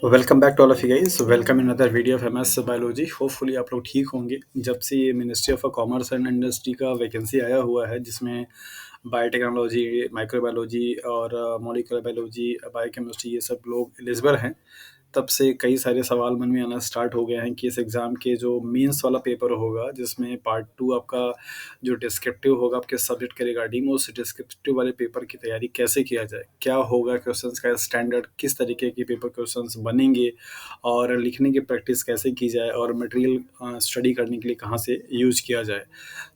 Welcome back to all of you guys. Welcome in another video of MS biology. Hopefully आप लोग ठीक होंगे। जब से ये ministry of commerce and industry का वैकेंसी आया हुआ है जिसमें बायोटेक्नोलॉजी, माइक्रोबायोलॉजी और मॉलिक्यूलर बायोलॉजी, बायोकेमिस्ट्री ये सब लोग एलिजिबल हैं, तब से कई सारे सवाल मन में आना स्टार्ट हो गए हैं कि इस एग्ज़ाम के जो मेंस वाला पेपर होगा जिसमें पार्ट 2 आपका जो डिस्क्रिप्टिव होगा आपके सब्जेक्ट के रिगार्डिंग, उस डिस्क्रिप्टिव वाले पेपर की तैयारी कैसे किया जाए, क्या होगा क्वेश्चंस का स्टैंडर्ड, किस तरीके के पेपर क्वेश्चंस बनेंगे और लिखने की प्रैक्टिस कैसे की जाए और मटेरियल स्टडी करने के लिए कहाँ से यूज़ किया जाए।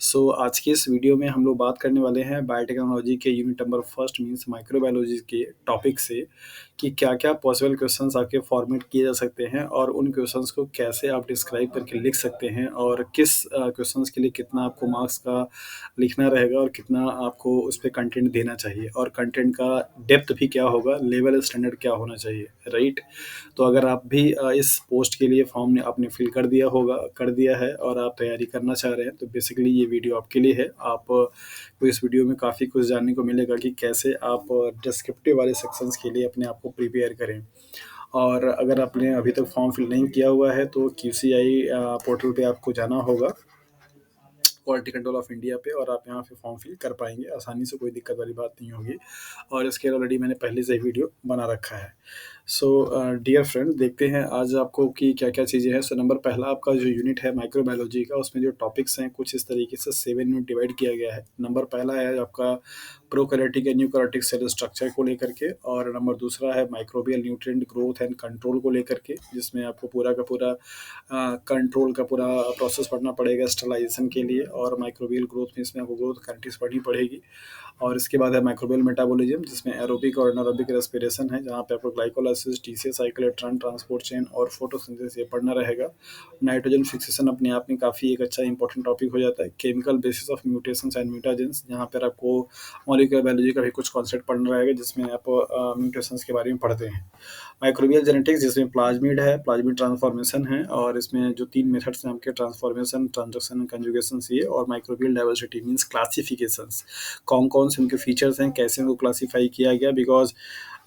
सो आज की इस वीडियो में हम लोग बात करने वाले हैं बायोटेक्नोलॉजी के unit number first means microbiology के टॉपिक से कि क्या-क्या पॉसिबल क्वेश्चंस आपके फॉर्मेट किए जा सकते हैं और उन क्वेश्चंस को कैसे आप डिस्क्राइब करके लिख सकते हैं और किस क्वेश्चंस के लिए कितना आपको मार्क्स का लिखना रहेगा और कितना आपको उस पे कंटेंट देना चाहिए और कंटेंट का डेप्थ भी क्या होगा, लेवल स्टैंडर्ड क्या होना चाहिए, राइट? तो अगर आप भी इस पोस्ट के लिए फॉर्म ने आपने फिल कर दिया है और आप तैयारी करना चाह रहे हैं, तो बेसिकली ये वीडियो आपके लिए है। को इस वीडियो में काफ़ी कुछ जानने को मिलेगा कि कैसे आप डिस्क्रिप्टिव वाले सेक्शंस के लिए अपने आप को प्रिपेयर करें। और अगर आपने अभी तक फॉर्म फिल नहीं किया हुआ है तो क्यूसीआई पोर्टल पे आपको जाना होगा, क्वालिटी कंट्रोल ऑफ इंडिया पे, और आप यहाँ पे फॉर्म फिल कर पाएंगे आसानी से, कोई दिक्कत वाली बात नहीं होगी। और इसके ऑलरेडी मैंने पहले से ही वीडियो बना रखा है। सो डियर फ्रेंड, देखते हैं आज आपको कि क्या-क्या चीज़ें हैं। सो नंबर पहला आपका जो यूनिट है माइक्रोबायोलॉजी का, उसमें जो टॉपिक्स हैं कुछ इस तरीके से 7 में डिवाइड किया गया है। नंबर पहला है आपका prokaryotic and eukaryotic cell structure को लेकर के, और नंबर दूसरा है microbial nutrient growth and control को लेकर के, जिसमें आपको पूरा का पूरा कंट्रोल का पूरा प्रोसेस पढ़ना पड़ेगा स्टरलाइजेशन के लिए, और माइक्रोबियल ग्रोथ में इसमें आपको ग्रोथ कंट्रीज पढ़नी पड़ेगी। और इसके बाद है माइक्रोबियल मेटाबॉलिज्म, जिसमें एरोबिक और एनारोबिक रेस्पिरेशन है, जहाँ पे आपको glycolysis, TCA cycle, electron transport chain और फोटोसिंथेसिस ये पढ़ना रहेगा। नाइट्रोजन फिक्सेशन अपने आप में काफ़ी एक अच्छा इंपॉर्टेंट टॉपिक हो जाता है। Chemical basis of mutations and mutagens, जहाँ पर आपको मॉलिक्यूलर बायोलॉजी का भी कुछ कॉन्सेप्ट पढ़ना रहेगा, जिसमें आप म्यूटेशंस के बारे में पढ़ते हैं। माइक्रोबियल जेनेटिक्स, जिसमें प्लाज्मिड है, प्लाज्मिड ट्रांसफॉर्मेशन है, और इसमें जो 3 मेथड्स हैं आपके, ट्रांसफॉर्मेशन, ट्रांजक्शन एंड कंजुगेशन ये, और माइक्रोबियल डाइवर्सिटी मीन्स क्लासिफिकेशंस, कौन-कौन से उनके फीचर्स हैं, कैसे उनको क्लासिफाई किया गया, because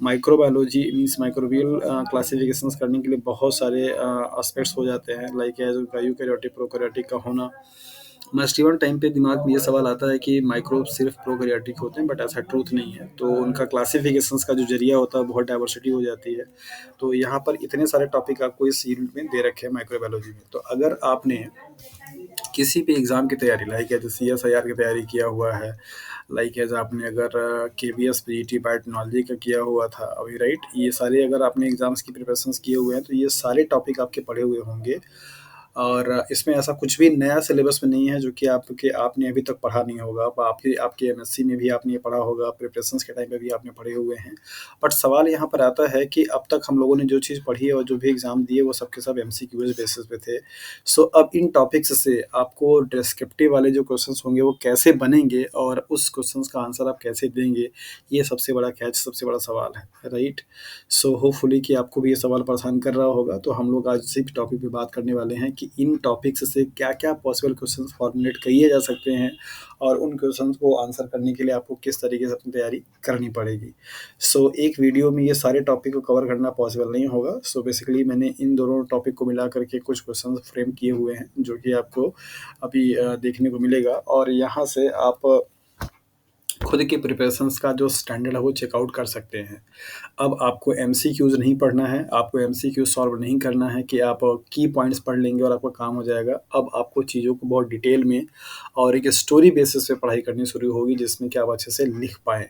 microbiology means microbial classifications करने के लिए बहुत सारे एस्पेक्ट्स हो जाते हैं, लाइक एज़ यूकेरियोटिक, प्रोकैरियोटिक का होना। मस्टिवन टाइम पे दिमाग में ये सवाल आता है कि माइक्रोब सिर्फ प्रोकैरियोटिक होते हैं, बट ऐसा ट्रूथ नहीं है। तो उनका क्लासिफिकेशंस का जो ज़रिया होता है बहुत डाइवर्सिटी हो जाती है। तो यहाँ पर इतने सारे टॉपिक आपको इस यूनिट में दे रखे हैं माइक्रोबायोलॉजी में। तो अगर आपने किसी भी एग्ज़ाम की तैयारी, लाइक एज़ सीएसआईआर की तैयारी किया हुआ है, लाइक एज़ आपने अगर केवीएस पीजीटी बायोटेक्नोलॉजी का किया हुआ था अभी, राइट? ये सारे अगर आपने एग्ज़ाम्स की प्रिपरेशंस किए हुए हैं तो ये सारे टॉपिक आपके पढ़े हुए होंगे। और इसमें ऐसा कुछ भी नया सिलेबस में नहीं है जो कि आपने अभी तक पढ़ा नहीं होगा। आपके आपके एमएससी में भी आपने ये पढ़ा होगा, प्रिपरेशंस के टाइम पे भी आपने पढ़े हुए हैं। बट सवाल यहाँ पर आता है कि अब तक हम लोगों ने जो चीज़ पढ़ी है और जो भी एग्ज़ाम दिए वो सब के सब एमसीक्यूज़ बेसिस पे थे। सो अब इन टॉपिक्स से आपको डिस्क्रिप्टिव वाले जो क्वेश्चंस होंगे वो कैसे बनेंगे और उस क्वेश्चंस का आंसर आप कैसे देंगे, ये सबसे बड़ा कैच, सबसे बड़ा सवाल है, राइट? सो होपफुली कि आपको भी ये सवाल परेशान कर रहा होगा। तो हम लोग आज इसी टॉपिक पे बात करने वाले हैं कि इन टॉपिक्स से क्या-क्या पॉसिबल क्वेश्चंस फॉर्मुलेट किए जा सकते हैं और उन क्वेश्चंस को आंसर करने के लिए आपको किस तरीके से अपनी तैयारी करनी पड़ेगी। सो एक वीडियो में ये सारे टॉपिक को कवर करना पॉसिबल नहीं होगा। सो बेसिकली मैंने इन दोनों टॉपिक को मिला करके कुछ क्वेश्चंस फ्रेम किए हुए हैं, जो कि आपको अभी देखने को मिलेगा, और यहाँ से आप खुद के प्रिपरेशंस का जो स्टैंडर्ड है वो चेकआउट कर सकते हैं। अब आपको एमसीक्यूज़ नहीं पढ़ना है, आपको एमसीक्यू सॉल्व नहीं करना है कि आप की पॉइंट्स पढ़ लेंगे और आपका काम हो जाएगा। अब आपको चीज़ों को बहुत डिटेल में और एक स्टोरी बेसिस पे पढ़ाई करनी शुरू होगी, जिसमें कि आप अच्छे से लिख पाएँ।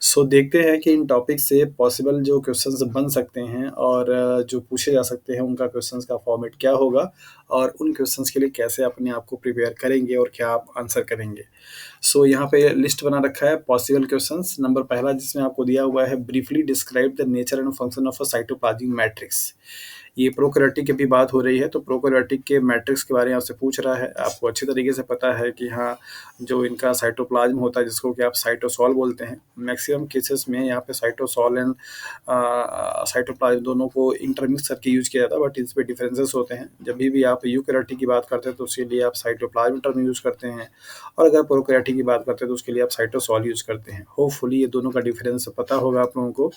सो देखते हैं कि इन टॉपिक से पॉसिबल जो क्वेश्चंस बन सकते हैं और जो पूछे जा सकते हैं उनका क्वेश्चंस का फॉर्मेट क्या होगा और उन क्वेश्चंस के लिए कैसे अपने आप को प्रिपेयर करेंगे और क्या आप आंसर करेंगे। सो यहाँ पे लिस्ट बना रखा है पॉसिबल क्वेश्चंस। नंबर पहला जिसमें आपको दिया हुआ है, briefly describe the nature and function of a cytoplasmic matrix. ये प्रोकैरियोटिक की भी बात हो रही है, तो प्रोकैरियोटिक के मैट्रिक्स के बारे में आपसे पूछ रहा है। आपको अच्छी तरीके से पता है कि हाँ, जो इनका साइटोप्लाज्म होता है जिसको कि आप साइटोसॉल बोलते हैं, मैक्सिमम केसेस में यहाँ पे साइटोसॉल एंड साइटोप्लाज्म दोनों को इंटरमिक्स करके यूज़ किया जाता है, बट इसमें डिफरेंसेस होते हैं। जब भी आप यूकैरियोटिक की बात करते हैं तो उसके लिए आप साइटोप्लाज्म टर्म यूज़ करते हैं, और अगर प्रोकैरियोटिक की बात करते हैं तो उसके लिए आप साइटोसॉल यूज़ करते हैं। होपफुली ये दोनों का डिफरेंस पता होगा आप लोगों को।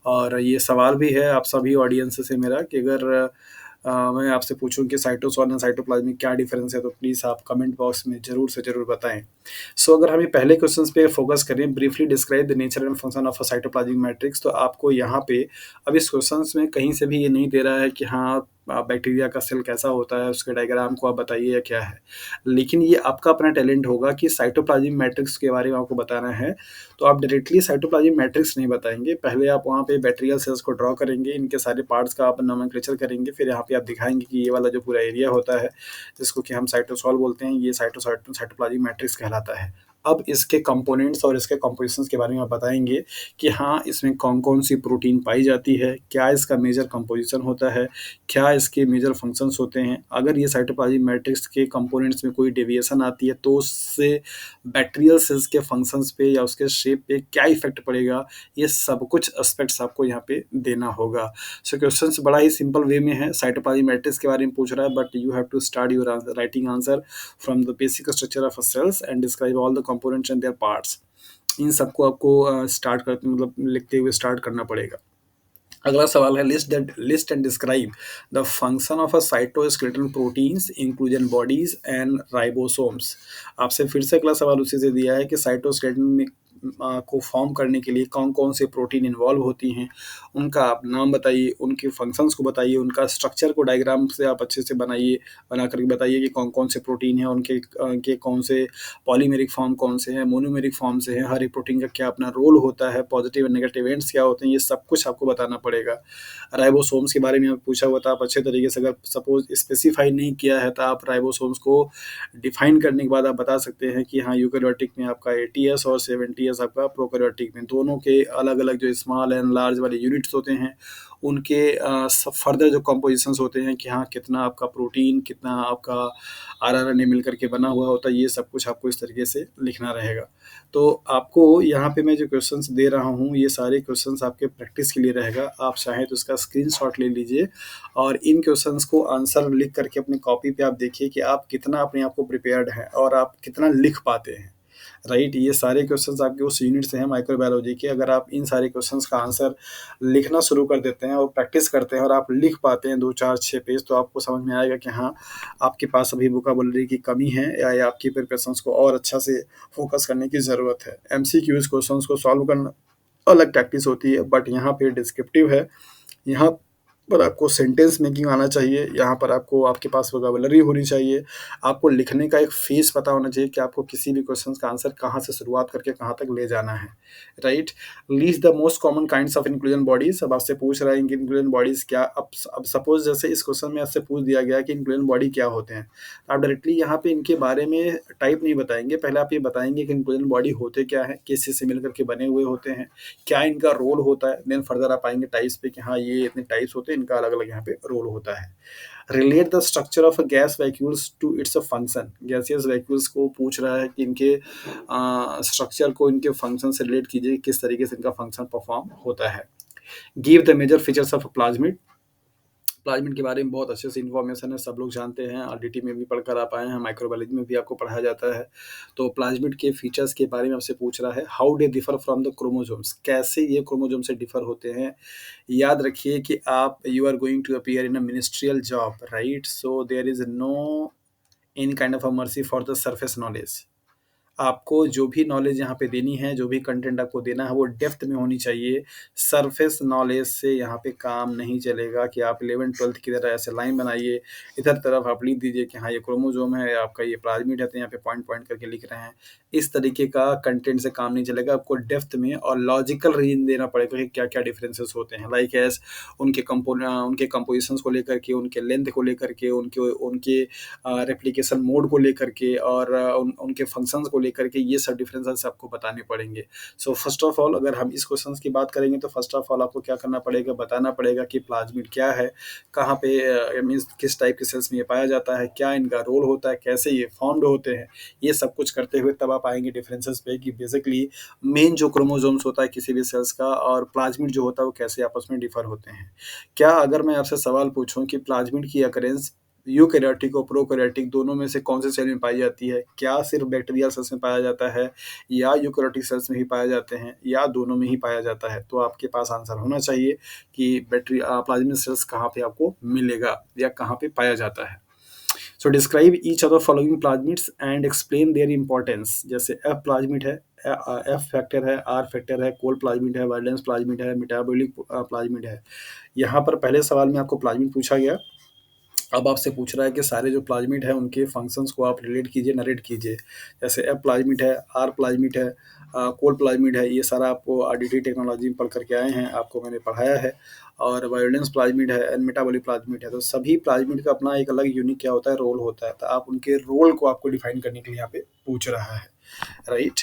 और ये सवाल भी है आप सभी ऑडियंस से मेरा कि अगर मैं आपसे पूछूं कि साइटोसॉल और साइटोप्लाज्म में क्या डिफरेंस है, तो प्लीज़ आप कमेंट बॉक्स में ज़रूर से ज़रूर बताएं। सो अगर हम ये पहले क्वेश्चंस पे फोकस करें, briefly describe the nature and function of a cytoplasmic matrix, तो आपको यहाँ पे अब इस क्वेश्चंस में कहीं से भी ये नहीं दे रहा है कि हाँ, बैक्टीरिया का सेल कैसा होता है, उसके डायग्राम को आप बताइए या क्या है। लेकिन ये आपका अपना टैलेंट होगा कि साइटोप्लाज्मिक मैट्रिक्स के बारे में आपको बताना है, तो आप डायरेक्टली साइटोप्लाज्मिक मैट्रिक्स नहीं बताएंगे। पहले आप वहाँ पे बैक्टीरियल सेल्स को ड्रॉ करेंगे, इनके सारे पार्ट्स का आप नोमेनक्लेचर करेंगे, फिर यहाँ पे आप दिखाएंगे कि ये वाला जो पूरा एरिया होता है जिसको कि हम साइटोसॉल बोलते हैं, ये साइटोप्लाज्मिक मैट्रिक्स कहलाता है। अब इसके कंपोनेंट्स और इसके कंपोजिशंस के बारे में आप बताएंगे कि हाँ, इसमें कौन-कौन सी प्रोटीन पाई जाती है, क्या इसका मेजर कंपोजिशन होता है, क्या इसके मेजर फंक्शंस होते हैं। अगर ये साइटोप्लाज्मिक मैट्रिक्स के कंपोनेंट्स में कोई डेविएशन आती है तो उससे बैक्टीरियल सेल्स के फंक्शंस पे या उसके शेप पे क्या इफेक्ट पड़ेगा, ये सब कुछ एस्पेक्ट्स आपको यहाँ पे देना होगा। सो क्वेश्चंस बड़ा ही सिंपल वे में है, साइटोप्लाज्मिक मैट्रिक्स के बारे में पूछ रहा है, but you have to start your writing answer from the basic structure of a cells and describe all the components and their parts. इन सबको आपको स्टार्ट करते मतलब लिखते हुए स्टार्ट करना पड़ेगा। अगला सवाल है, list and describe the function of a cytoskeleton proteins inclusion bodies and ribosomes. आपसे फिर से अगला सवाल उसी से दिया है कि साइटोस्केलेटन में को फॉर्म करने के लिए कौन कौन से प्रोटीन इन्वॉल्व होती हैं, उनका आप नाम बताइए, उनके फंक्शंस को बताइए, उनका स्ट्रक्चर को डायग्राम से आप अच्छे से बनाइए, बना करके बताइए कि कौन कौन से प्रोटीन हैं, उनके कौन से पॉलीमेरिक फॉर्म कौन से हैं, मोनोमेरिक फॉर्म से हैं, हर एक प्रोटीन का क्या अपना रोल होता है, पॉजिटिव एंड नेगेटिव इवेंट्स क्या होते हैं, ये सब कुछ आपको बताना पड़ेगा। राइबोसोम्स के बारे में आप पूछा हुआ था, आप अच्छे तरीके से अगर सपोज स्पेसिफाई नहीं किया है तो आप राइबोसोम्स को डिफाइन करने के बाद आप बता सकते हैं कि हाँ, यूकेरियोटिक में आपका 80s और 70s आपका प्रोकैरियोटिक में, दोनों के अलग अलग जो स्मॉल एंड लार्ज वाले यूनिट्स होते हैं उनके सब फर्दर जो कंपोजिशंस होते हैं कि हाँ, कितना आपका प्रोटीन, कितना आपका आरआरएनए मिल करके बना हुआ होता है, ये सब कुछ आपको इस तरीके से लिखना रहेगा। तो आपको यहाँ पे मैं जो क्वेश्चंस दे रहा हूँ, ये सारे क्वेश्चंस आपके प्रैक्टिस के लिए रहेगा। आप चाहें तो इसका स्क्रीनशॉट ले लीजिए और इन क्वेश्चंस को आंसर लिख करके अपनी कॉपी पे आप देखिए कि आप कितना अपने आप को प्रिपेयर्ड हैं और आप कितना लिख पाते हैं। राइट, ये सारे क्वेश्चंस आपके उस यूनिट से हैं माइक्रोबायोलॉजी के। अगर आप इन सारे क्वेश्चंस का आंसर लिखना शुरू कर देते हैं और प्रैक्टिस करते हैं और आप लिख पाते हैं 2, 4, 6 पेज, तो आपको समझ में आएगा कि हाँ, आपके पास अभी वोकैबुलरी की कमी है या आपकी प्रिपरेशंस को और अच्छा से फोकस करने की ज़रूरत है। एमसीक्यूज क्वेश्चंस को सॉल्व करना अलग प्रैक्टिस होती है, बट यहाँ पे डिस्क्रिप्टिव है। यहाँ पर आपको सेंटेंस मेकिंग आना चाहिए, यहाँ पर आपको आपके पास वोकैबुलरी होनी चाहिए, आपको लिखने का एक फेस पता होना चाहिए कि आपको किसी भी क्वेश्चन का आंसर कहाँ से शुरुआत करके कहाँ तक ले जाना है। Right, least the most common kinds of inclusion bodies. अब आपसे पूछ रहे हैं कि इंक्लूजन बॉडीज क्या। अब सपोज जैसे इस क्वेश्चन में आपसे पूछ दिया गया कि इंक्लूजन बॉडी क्या होते हैं, तो आप डायरेक्टली यहाँ पे इनके बारे में टाइप नहीं बताएंगे। पहले आप ये बताएंगे कि इंक्लूजन बॉडी होते क्या है, किस चीज़ से मिलकर के बने हुए होते हैं, क्या इनका रोल होता है। देन फर्दर आप आएंगे टाइप्स पे कि हाँ, ये इतने टाइप्स होते हैं, इनका अलग अलग यहाँ पे रोल होता है। Relate the structure of gas vacuoles to its function. Gaseous vacuoles को पूछ रहा है कि इनके स्ट्रक्चर को इनके फंक्शन से रिलेट कीजिए, किस तरीके से इनका फंक्शन परफॉर्म होता है। Give the major features of plasmid. Plasmid के बारे में बहुत अच्छे से इन्फॉर्मेशन है, सब लोग जानते हैं, आरडीटी में भी पढ़कर आप आए हैं, माइक्रोबायोलॉजी में भी आपको पढ़ाया जाता है। तो प्लाज्मिड के फीचर्स के बारे में आपसे पूछ रहा है, how day differ from the chromosomes, कैसे ये क्रोमोजोम से डिफर होते हैं। याद रखिए कि आप you are going to appear in a ministerial job, right, so there is no in kind of a mercy for the surface knowledge. आपको जो भी नॉलेज यहाँ पे देनी है, जो भी कंटेंट आपको देना है, वो डेप्थ में होनी चाहिए। सरफेस नॉलेज से यहाँ पे काम नहीं चलेगा कि आप 11th-12th की तरह ऐसे लाइन बनाइए, इधर तरफ आप लिख दीजिए कि हाँ, ये क्रोमोजोम है, आपका ये प्लाज्मिड है, तो यहाँ पे पॉइंट पॉइंट करके लिख रहे हैं। इस तरीके का कंटेंट से काम नहीं चलेगा। आपको डेप्थ में और लॉजिकल रीजन देना पड़ेगा कि क्या क्या डिफरेंसेस होते हैं, लाइक एज उनके कंपोजिशंस को लेकर के, उनके लेंथ को लेकर के, उनके उनके रेप्लिकेशन मोड को लेकर के और उनके फंक्शंस को लेकर के ये सब डिफरेंसेस आपको बताने पड़ेंगे। सो फर्स्ट ऑफ ऑल अगर हम इस क्वेश्चन की बात करेंगे तो फर्स्ट ऑफ ऑल आपको क्या करना पड़ेगा, बताना पड़ेगा कि प्लाज्मिड क्या है, कहाँ पे मीन्स किस टाइप के सेल्स में ये पाया जाता है, क्या इनका रोल होता है, कैसे ये फॉर्म्ड होते हैं, ये सब कुछ करते हुए तब आप आएंगे डिफरेंसेस पे कि बेसिकली मेन जो क्रोमोसोम्स होता है किसी भी सेल्स का और प्लाज्मिड जो होता है वो कैसे आपस में डिफर होते हैं। क्या अगर मैं आपसे सवाल पूछूं कि प्लाज्मिड की अकरेंस यूकैरियोटिक और प्रोकैरियोटिक दोनों में से कौन से सेल में पाई जाती है, क्या सिर्फ बैक्टीरियल सेल्स में पाया जाता है या यूकैरियोटिक सेल्स में ही पाए जाते हैं या दोनों में ही पाया जाता है, तो आपके पास आंसर होना चाहिए कि प्लाज्मिड सेल्स कहाँ पे आपको मिलेगा या कहाँ पे पाया जाता है। So describe each of the following plasmids and explain their importance. जैसे एफ प्लाज्मिड है, एफ फैक्टर है, आर फैक्टर है, कोल्ड प्लाज्मिड है, वाइलेंस प्लाज्मिड है, मेटाबॉलिक प्लाज्मिड है। यहाँ पर पहले सवाल में आपको प्लाज्मिड पूछा गया, अब आपसे पूछ रहा है कि सारे जो प्लाज्मिड है उनके फंक्शंस को आप रिलेट कीजिए, नरेट कीजिए। जैसे एफ प्लाज्मिड है, आर प्लाज्मिड है, कोल्ड प्लाज्मिड है, ये सारा आपको आरडीटी टेक्नोलॉजी में पढ़ करके आए हैं, आपको मैंने पढ़ाया है। और वायोलेंस प्लाज्मिड है एंड मेटाबॉलिक प्लाज्मिड है। तो सभी प्लाज्मिड का अपना एक अलग यूनिक क्या होता है, रोल होता है। तो आप उनके रोल को आपको डिफाइन करने के लिए यहाँ पे पूछ रहा है, राइट।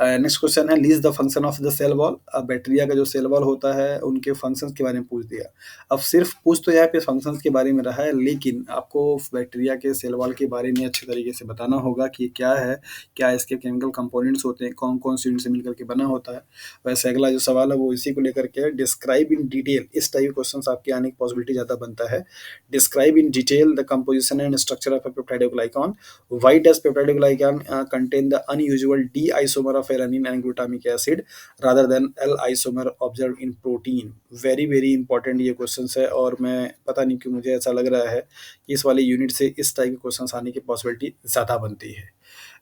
नेक्स्ट क्वेश्चन है list the function of the cell wall. अब बैक्टीरिया का जो सेल वॉल होता है उनके फंक्शंस के बारे में पूछ दिया। अब सिर्फ पूछ तो यहाँ पे फंक्शंस के बारे में रहा है, लेकिन आपको बैक्टीरिया के सेल वॉल के बारे में अच्छे तरीके से बताना होगा कि क्या है, क्या इसके केमिकल कंपोनेंट्स होते हैं, कौन कौन सी यूनिट से मिलकर के बना होता है। वैसे अगला जो सवाल है वो इसी को लेकर के डिस्क्राइब इन डिटेल, इस टाइप के क्वेश्चन आपके आने की पॉसिबिलिटी ज़्यादा बनता है। Describe in detail the composition and structure of a peptidoglycan. Why does peptidoglycan contain the unusual D isomer of alanine and glutamic acid rather than L isomer observed in protein? Very very important ये question है और मैं पता नहीं क्यों मुझे ऐसा लग रहा है कि इस वाले यूनिट से इस टाइप के क्वेश्चन आने की पॉसिबिलिटी ज़्यादा बनती है,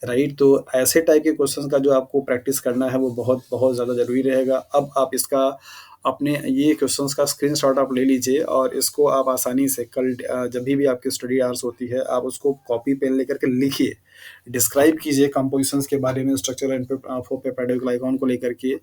राइट। तो ऐसे टाइप के क्वेश्चन का जो आपको प्रैक्टिस करना है वो बहुत बहुत ज़्यादा ज़रूरी रहेगा। अब आप इसका अपने ये क्वेश्चंस का स्क्रीनशॉट आप ले लीजिए और इसको आप आसानी से कल जब भी आपकी स्टडी आवर्स होती है आप उसको कॉपी पेन लेकर के लिखिए, डिस्क्राइब कीजिए कंपोजिशंस के बारे में, स्ट्रक्चर एंड पेप्टाइडोग्लाइकॉन को लेकर के।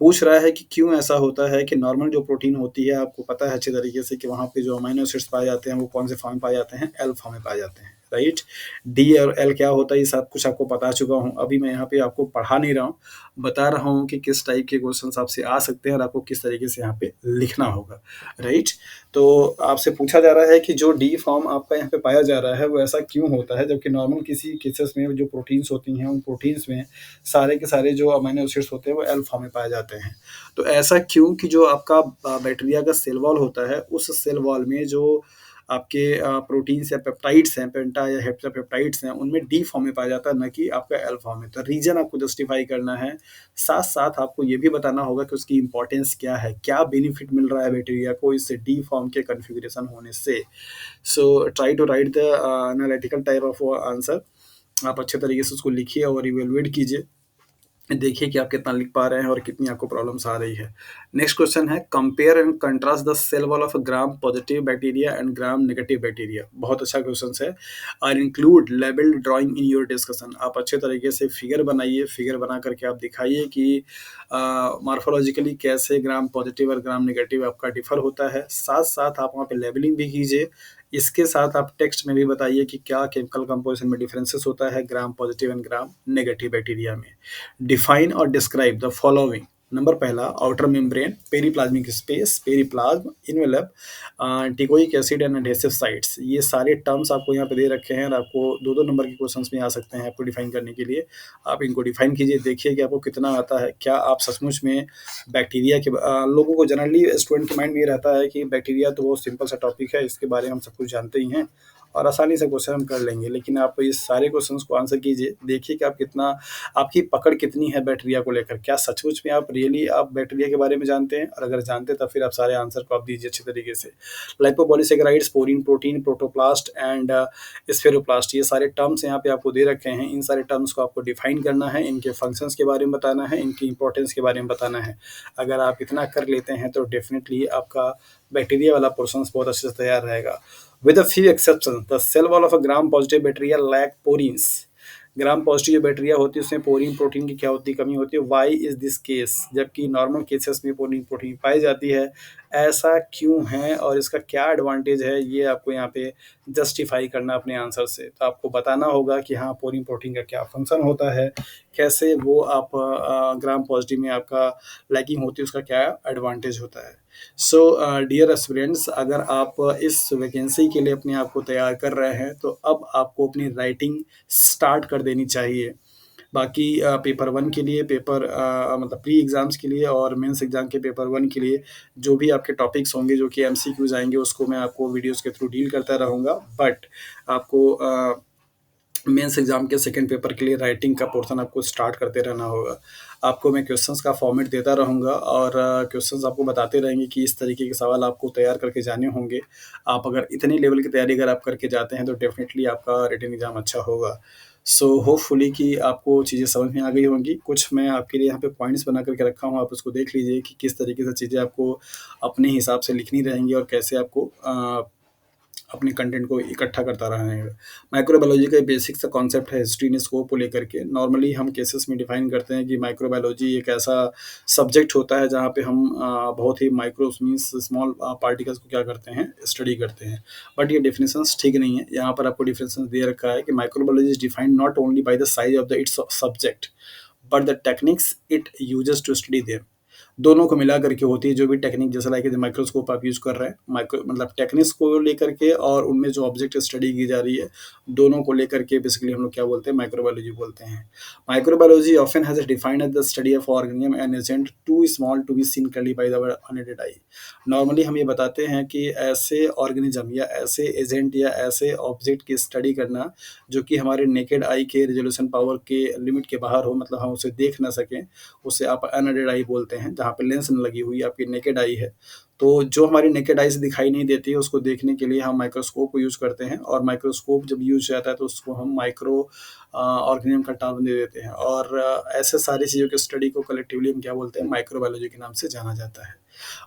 पूछ रहा है कि क्यों ऐसा होता है कि नॉर्मल जो प्रोटीन होती है आपको पता है अच्छे तरीके से कि वहाँ पे जो अमीनो एसिड्स पाए जाते हैं वो कौन से फॉर्म में पाए जाते हैं, एल फॉर्म में पाए जाते हैं, राइट। डी और एल क्या होता है ये सब कुछ आपको बता चुका हूँ, अभी मैं यहाँ पे आपको पढ़ा नहीं रहा हूँ, बता रहा हूँ कि किस टाइप के क्वेश्चन आपसे आ सकते हैं और आपको किस तरीके से यहाँ पे लिखना होगा, राइट। तो आपसे पूछा जा रहा है कि जो डी फॉर्म आपका यहाँ पे पाया जा रहा है वो ऐसा क्यों होता है, जबकि नॉर्मल किसी केसेस में जो प्रोटीन्स होती हैं उन प्रोटीन्स में सारे के सारे जो अमीनो एसिड्स होते हैं वो एल फॉर्म में पाए जाते हैं। तो ऐसा क्यों कि जो आपका बैक्टीरिया का सेल वॉल होता है उस सेल वॉल में जो आपके प्रोटीन्स या पेप्टाइड्स हैं, पेंटा या हेप्टापेप्टाइड्स हैं, उनमें डी फॉर्म में पाया जाता है, न कि आपका एल फॉर्म में। तो रीजन आपको जस्टिफाई करना है, साथ साथ आपको ये भी बताना होगा कि उसकी इंपॉर्टेंस क्या है, क्या बेनिफिट मिल रहा है बैक्टीरिया को इससे डी फॉर्म के कन्फिग्रेशन होने से। So try to write the analytical type of answer. आप अच्छे तरीके से उसको लिखिए और इवेलुएट कीजिए, देखिए कि आप कितना लिख पा रहे हैं और कितनी आपको प्रॉब्लम्स आ रही है। नेक्स्ट क्वेश्चन है compare and contrast the cell wall of gram positive bacteria and gram negative bacteria. बहुत अच्छा क्वेश्चन है और include label drawing in your discussion. आप अच्छे तरीके से फिगर बनाइए, फिगर बना करके आप दिखाइए कि मार्फोलॉजिकली कैसे ग्राम पॉजिटिव और ग्राम नेगेटिव आपका डिफर होता है। साथ साथ आप वहाँ पे लेबलिंग भी कीजिए, इसके साथ आप टेक्स्ट में भी बताइए कि क्या केमिकल कंपोजिशन में डिफरेंसेस होता है gram positive and gram negative bacteria में। डिफाइन और डिस्क्राइब द फॉलोइंग। नंबर पहला outer membrane, periplasmic space, periplasm, envelope, teichoic acid and adhesive sites. ये सारे टर्म्स आपको यहाँ पे दे रखे हैं और आपको दो दो नंबर के क्वेश्चंस में आ सकते हैं आपको डिफाइन करने के लिए। आप इनको डिफाइन कीजिए, देखिए कि आपको कितना आता है। क्या आप सचमुच में बैक्टीरिया के लोगों को जनरली स्टूडेंट के माइंड में ये रहता है कि बैक्टीरिया तो बहुत सिंपल सा टॉपिक है, इसके बारे में हम सब कुछ जानते ही हैं और आसानी से क्वेश्चन हम कर लेंगे, लेकिन आप इस सारे क्वेश्चंस को आंसर कीजिए, देखिए कि आप कितना, आपकी पकड़ कितनी है बैक्टीरिया को लेकर। क्या सचमुच में आप रियली आप बैक्टीरिया के बारे में जानते हैं, और अगर जानते हैं तब फिर आप सारे आंसर को आप दीजिए अच्छे तरीके से। लाइपोपॉलीसेकेराइड्स, पोरीन, प्रोटीन, प्रोटोप्लास्ट एंड स्फेरोप्लास्ट, ये सारे टर्म्स यहाँ पे आपको दे रखे हैं। इन सारे टर्म्स को आपको डिफाइन करना है, इनके फंक्शंस के बारे में बताना है, इनकी इंपॉर्टेंस के बारे में बताना है। अगर आप इतना कर लेते हैं तो डेफिनेटली आपका बैक्टीरिया वाला पोर्शन बहुत अच्छे से तैयार रहेगा। With a few exceptions, the cell wall of a gram-positive bacteria lack porins. Gram positive जो बैक्टीरिया होती है उसमें पोरीन प्रोटीन की क्या होती है, कमी होती है। Why is this case? जबकि नॉर्मल केसेस में पोरीन प्रोटीन पाई जाती है। ऐसा क्यों है और इसका क्या एडवांटेज है, ये आपको यहाँ पे जस्टिफाई करना अपने आंसर से। तो आपको बताना होगा कि हाँ, पोरीन प्रोटीन का क्या फंक्शन होता है, कैसे वो आप ग्राम पॉजिटिव में आपका लैकिंग होती है, उसका क्या एडवांटेज होता है। सो डियर एस्पिरेंट्स, अगर आप इस वैकेंसी के लिए अपने आप को तैयार कर रहे हैं तो अब आपको अपनी राइटिंग स्टार्ट कर देनी चाहिए। बाकी पेपर वन के लिए, पेपर मतलब प्री एग्ज़ाम्स के लिए और मेंस एग्ज़ाम के पेपर वन के लिए जो भी आपके टॉपिक्स होंगे, जो कि एमसीक्यूज़ आएँगे, उसको मैं आपको वीडियोज़ के थ्रू डील करता रहूँगा। बट आपको मेंस एग्ज़ाम के सेकंड पेपर के लिए राइटिंग का पोर्शन आपको स्टार्ट करते रहना होगा। आपको मैं क्वेश्चंस का फॉर्मेट देता रहूँगा और क्वेश्चंस आपको बताते रहेंगे कि इस तरीके के सवाल आपको तैयार करके जाने होंगे। आप अगर इतनी लेवल की तैयारी अगर आप करके जाते हैं तो डेफ़िनेटली आपका रिटन एग्ज़ाम अच्छा होगा। सो होपफुली कि आपको चीज़ें समझ में आ गई होंगी। कुछ मैं आपके लिए यहाँ पे पॉइंट्स बना कर के रखा हूँ, आप उसको देख लीजिए कि किस तरीके से चीज़ें आपको अपने हिसाब से लिखनी रहेंगी और कैसे आपको अपने कंटेंट को इकट्ठा करता रहेगा। माइक्रोबायोलॉजी का बेसिक सा कॉन्सेप्ट है हिस्ट्री इन स्कोप को लेकर के। नॉर्मली हम केसेस में डिफाइन करते हैं कि माइक्रोबायोलॉजी एक ऐसा सब्जेक्ट होता है जहाँ पे हम बहुत ही माइक्रो मीन्स स्मॉल पार्टिकल्स को क्या करते हैं, स्टडी करते हैं। बट ये डिफिनेशंस ठीक नहीं है। यहाँ पर आपको डिफिनेशन दे रखा है कि microbiology is defined not only by the size of the its subject but the techniques it uses to study them. दोनों को मिला करके होती है जो भी टेक्निक, जैसे लाइक माइक्रोस्कोप आप यूज़ कर रहे हैं, माइक्रो मतलब टेक्निक्स को लेकर के और उनमें जो ऑब्जेक्ट स्टडी की जा रही है, दोनों को लेकर के बेसिकली हम लोग क्या बोलते हैं, माइक्रोबायोलॉजी बोलते हैं। Microbiology often has defined as the study of organism and agent too small to be seen clearly by the unaided eye. Normally हम ये बताते हैं कि ऐसे ऑर्गेनिज्म या ऐसे एजेंट या ऐसे ऑब्जेक्ट की स्टडी करना जो कि हमारे नेकेड आई के रिजोल्यूशन पावर के लिमिट के बाहर हो, मतलब हम उसे देख ना सकें, उसे आप अनएडेड आई बोलते हैं, जहाँ पे लेंस न लगी हुई आपकी नेकेड आई है। तो जो हमारी नेकेड आई से दिखाई नहीं देती है, उसको देखने के लिए हम माइक्रोस्कोप को यूज़ करते हैं और माइक्रोस्कोप जब यूज़ जाता है तो उसको हम माइक्रो ऑर्गेनिज्म का टर्म दे देते हैं और ऐसे सारी चीज़ों की स्टडी को कलेक्टिवली हम क्या बोलते हैं, माइक्रोबायोलॉजी के नाम से जाना जाता है।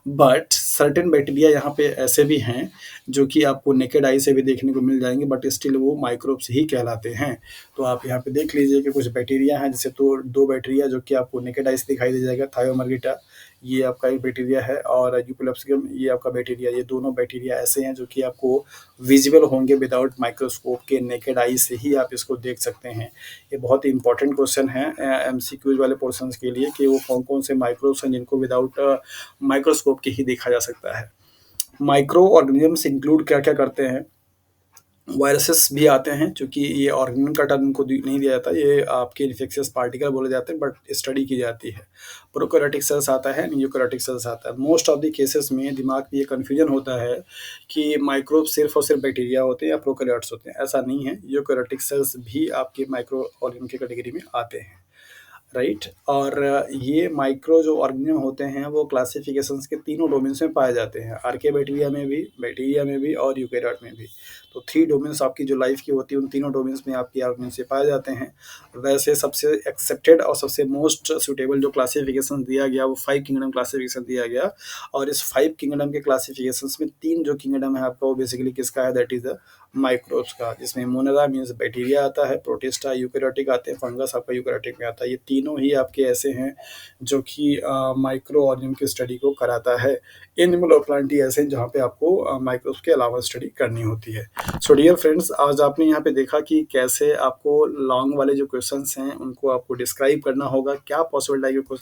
बट सर्टेन बैक्टीरिया यहाँ पे ऐसे भी हैं जो कि आपको नेकेड आई से भी देखने को मिल जाएंगे, बट स्टिल वो माइक्रोब्स ही कहलाते हैं। तो आप यहाँ पे देख लीजिए कि कुछ बैक्टीरिया हैं, जैसे तो दो बैक्टीरिया जो कि आपको नेकेड आई से दिखाई दे जाएगा, थायोमर्गिटा ये आपका एक बैक्टीरिया है और यूपिलॉप्सियम ये आपका बैक्टीरिया। ये दोनों बैक्टीरिया ऐसे हैं जो कि आपको विजिबल होंगे विदाउट माइक्रोस्कोप के, नेकेड आई से ही आप इसको देख सकते हैं। ये बहुत ही इंपॉर्टेंट क्वेश्चन है एमसीक्यूज वाले पोर्शंस के लिए कि वो कौन कौन से माइक्रोब्स हैं जिनको विदाउट माइक्रोस्कोप के ही देखा जा सकता है। माइक्रो ऑर्गेनिजम्स इंक्लूड क्या क्या करते हैं, वायरसेस भी आते हैं, चूँकि ये ऑर्गेनिज्म का टर्म इनको नहीं दिया जाता, ये आपके इन्फेक्शियस पार्टिकल बोले जाते हैं, बट स्टडी की जाती है। प्रोकैरियोटिक सेल्स आता है, यूकैरियोटिक सेल्स आता है। मोस्ट ऑफ द केसेस में दिमाग में ये कन्फ्यूजन होता है कि माइक्रोब सिर्फ और सिर्फ बैक्टीरिया होते हैं या प्रोकैरियोट्स होते हैं। ऐसा नहीं है, यूकैरियोटिक सेल्स भी आपके माइक्रो ऑर्गेनिज्म की कैटेगरी में आते हैं, राइट। और ये माइक्रो जो ऑर्गेनिज्म होते हैं वो क्लासिफिकेशंस के तीनों डोमेन्स में पाए जाते हैं, आर्के बैक्टीरिया में भी और यूकेरियोट में भी। तो 3 डोमेन्स आपकी जो लाइफ की होती है, उन तीनों डोमेन्स में आपकी ऑर्गेनिज्म से पाए जाते हैं। वैसे सबसे एक्सेप्टेड और सबसे मोस्ट सूटेबल जो क्लासिफिकेशन दिया गया वो 5 किंगडम क्लासिफिकेशन दिया गया। और इस 5 किंगडम के क्लासिफिकेशंस में 3 जो किंगडम है आपका वो बेसिकली किसका है, दैट इज द माइक्रोब्स का, जिसमें मोनेरा मीन्स बैक्टीरिया आता है, प्रोटिस्टा यूकैरियोटिक आते हैं, फंगस आपका यूकैरियोटिक में आता है। ये तीनों ही आपके ऐसे हैं जो कि माइक्रो ऑर्गेनिज्म की स्टडी को कराता है। एनिमल और प्लांट ही ऐसे हैं जहाँ पे आपको माइक्रोब्स के अलावा स्टडी करनी होती है। सो डियर फ्रेंड्स, आज आपने यहाँ पे देखा कि कैसे आपको लॉन्ग वाले जो क्वेश्चंस हैं उनको आपको डिस्क्राइब करना होगा, क्या पॉसिबल टाइप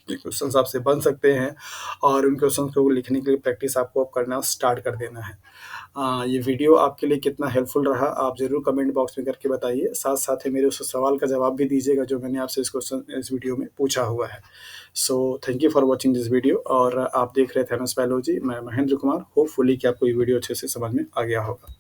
के क्वेश्चंस आपसे बन सकते हैं और उन क्वेश्चंस को लिखने के लिए प्रैक्टिस आपको अब करना स्टार्ट कर देना है। ये वीडियो आपके लिए कितना हेल्पफुल रहा आप ज़रूर कमेंट बॉक्स में करके बताइए। साथ साथ ही मेरे उस सवाल का जवाब भी दीजिएगा जो मैंने आपसे इस वीडियो में पूछा हुआ है। So thank you for watching this video और आप देख रहे थे एमएस बायोलॉजी। मैं महेंद्र कुमार। होपफुली कि आपको ये वीडियो अच्छे से समझ में आ गया होगा।